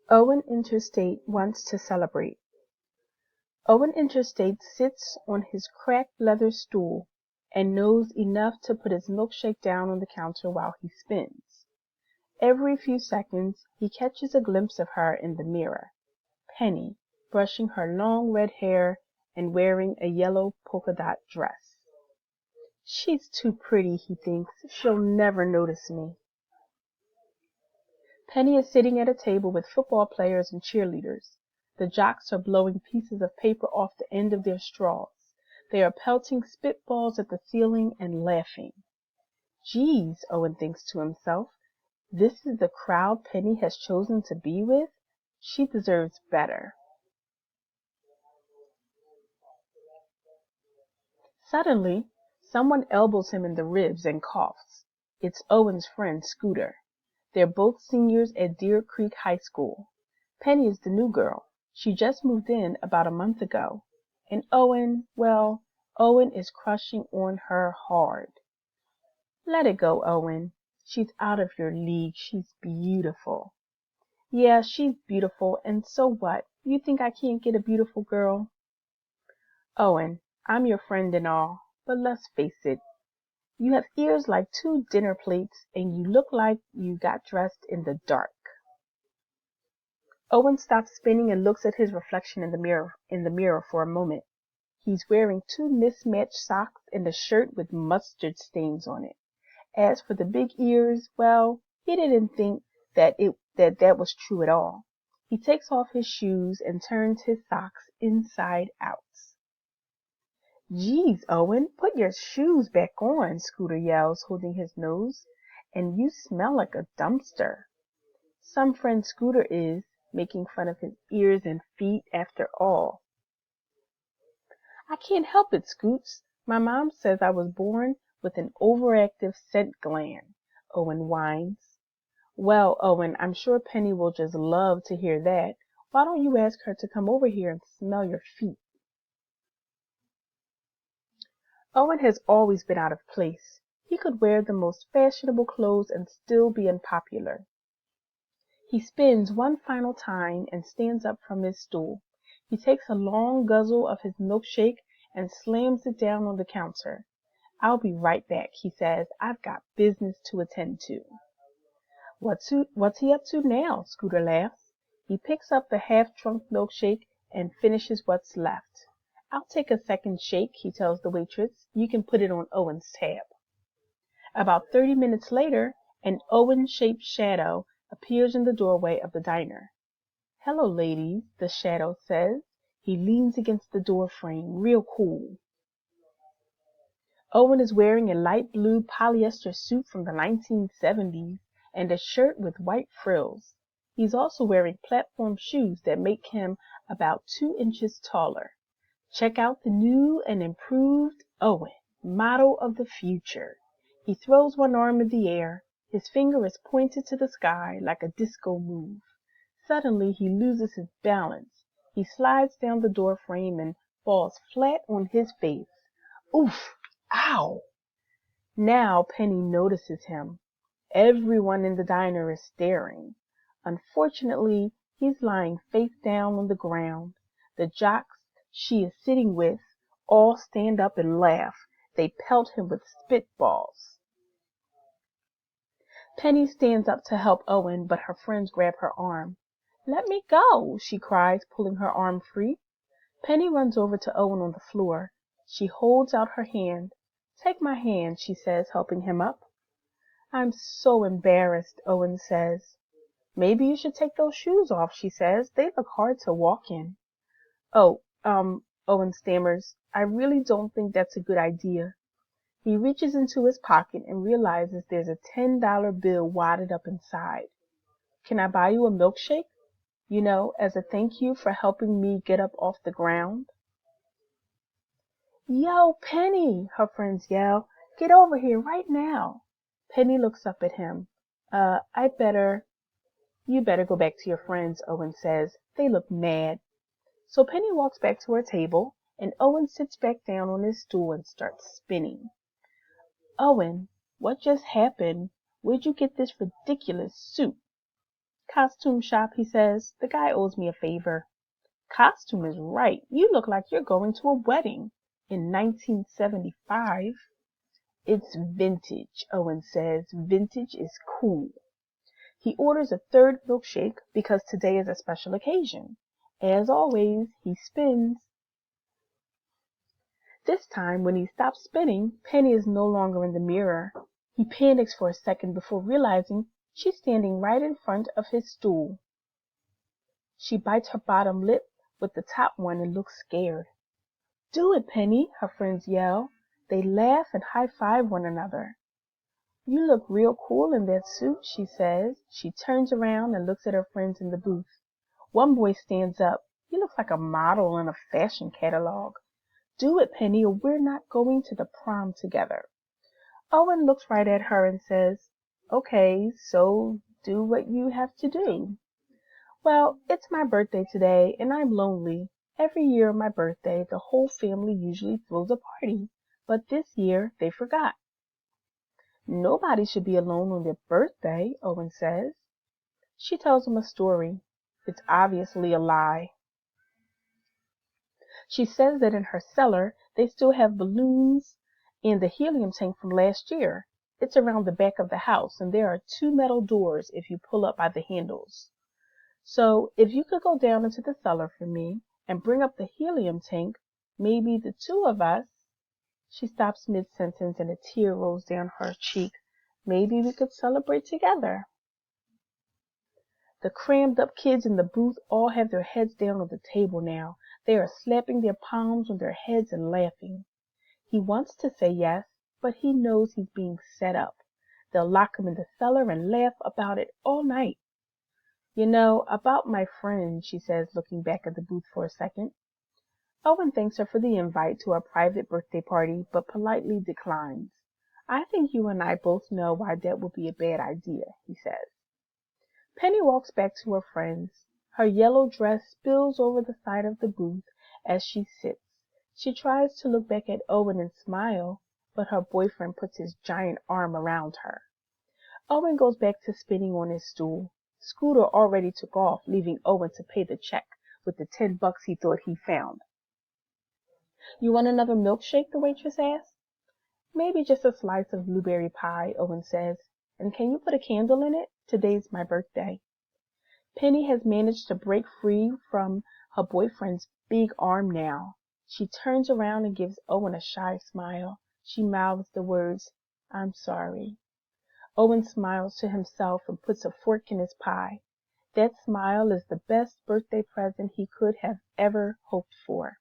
Owen Interstate wants to celebrate. Owen Interstate sits on his cracked leather stool and knows enough to put his milkshake down on the counter while he spins. Every few seconds he catches a glimpse of her in the mirror, Penny, brushing her long red hair and wearing a yellow polka dot dress. She's too pretty, he thinks. She'll never notice me. Penny is sitting at a table with football players and cheerleaders. The jocks are blowing pieces of paper off the end of their straws. They are pelting spitballs at the ceiling and laughing. Geez, Owen thinks to himself, this is the crowd Penny has chosen to be with? She deserves better. Suddenly, someone elbows him in the ribs and coughs. It's Owen's friend Scooter. They're both seniors at Deer Creek High School. Penny is the new girl. She just moved in about a month ago. And Owen, well, Owen is crushing on her hard. Let it go, Owen. She's out of your league. She's beautiful. Yeah, she's beautiful, and so what? You think I can't get a beautiful girl? Owen, I'm your friend and all, but let's face it. You have ears like two dinner plates, and you look like you got dressed in the dark. Owen stops spinning and looks at his reflection in the mirror for a moment. He's wearing two mismatched socks and a shirt with mustard stains on it. As for the big ears, well, he didn't think that was true at all. He takes off his shoes and turns his socks inside out. Geez, Owen, put your shoes back on, Scooter yells, holding his nose. And you smell like a dumpster. Some friend Scooter is, making fun of his ears and feet after all. I can't help it, Scoots. My mom says I was born with an overactive scent gland, Owen whines. Well, Owen, I'm sure Penny will just love to hear that. Why don't you ask her to come over here and smell your feet? Owen has always been out of place. He could wear the most fashionable clothes and still be unpopular. He spins one final time and stands up from his stool. He takes a long guzzle of his milkshake and slams it down on the counter. I'll be right back, he says. I've got business to attend to. What's he up to now? Scooter laughs. He picks up the half-drunk milkshake and finishes what's left. I'll take a second shake, he tells the waitress. You can put it on Owen's tab. About 30 minutes later, an Owen-shaped shadow appears in the doorway of the diner. Hello, ladies, the shadow says. He leans against the door frame, real cool. Owen is wearing a light blue polyester suit from the 1970s and a shirt with white frills. He's also wearing platform shoes that make him about 2 inches taller. Check out the new and improved Owen, model of the future. He throws one arm in the air. His finger is pointed to the sky like a disco move. Suddenly he loses his balance. He slides down the door frame and falls flat on his face. Oof! Ow! Now Penny notices him. Everyone in the diner is staring. Unfortunately, he's lying face down on the ground. The jocks she is sitting with all stand up and laugh. They pelt him with spitballs. Penny stands up to help Owen, but her friends grab her arm. Let me go, she cries, pulling her arm free. Penny runs over to Owen on the floor. She holds out her hand. Take my hand, she says, helping him up. I'm so embarrassed, Owen says. Maybe you should take those shoes off, she says. They look hard to walk in. Oh, Owen stammers. I really don't think that's a good idea. He reaches into his pocket and realizes there's a $10 bill wadded up inside. Can I buy you a milkshake? You know, as a thank you for helping me get up off the ground. Yo, Penny, her friends yell. Get over here right now. Penny looks up at him. You better go back to your friends, Owen says. They look mad. So Penny walks back to her table, and Owen sits back down on his stool and starts spinning. Owen, what just happened? Where'd you get this ridiculous suit? Costume shop, he says. The guy owes me a favor. Costume is right. You look like you're going to a wedding in 1975. It's vintage, Owen says. Vintage is cool. He orders a third milkshake because today is a special occasion. As always, he spins. This time, when he stops spinning, Penny is no longer in the mirror. He panics for a second before realizing she's standing right in front of his stool. She bites her bottom lip with the top one and looks scared. Do it, Penny, her friends yell. They laugh and high-five one another. You look real cool in that suit, she says. She turns around and looks at her friends in the booth. One boy stands up. He looks like a model in a fashion catalog. Do it, Penny, or we're not going to the prom together. Owen looks right at her and says, Okay, so do what you have to do. Well, it's my birthday today, and I'm lonely. Every year on my birthday, the whole family usually throws a party, but this year they forgot. Nobody should be alone on their birthday, Owen says. She tells him a story. It's obviously a lie. She says that in her cellar, they still have balloons and the helium tank from last year. It's around the back of the house, and there are 2 metal doors if you pull up by the handles. So if you could go down into the cellar for me and bring up the helium tank, maybe the 2 of us. She stops mid-sentence and a tear rolls down her cheek. Maybe we could celebrate together. The crammed up kids in the booth all have their heads down on the table now. They are slapping their palms on their heads and laughing. He wants to say yes, but he knows he's being set up. They'll lock him in the cellar and laugh about it all night. You know, about my friend, she says, looking back at the booth for a second. Owen thanks her for the invite to a private birthday party, but politely declines. I think you and I both know why that would be a bad idea, he says. Penny walks back to her friends. Her yellow dress spills over the side of the booth as she sits. She tries to look back at Owen and smile, but her boyfriend puts his giant arm around her. Owen goes back to spinning on his stool. Scooter already took off, leaving Owen to pay the check with the $10 he thought he found. You want another milkshake? The waitress asks. Maybe just a slice of blueberry pie, Owen says. And can you put a candle in it? Today's my birthday. Penny has managed to break free from her boyfriend's big arm now. She turns around and gives Owen a shy smile. She mouths the words, I'm sorry. Owen smiles to himself and puts a fork in his pie. That smile is the best birthday present he could have ever hoped for.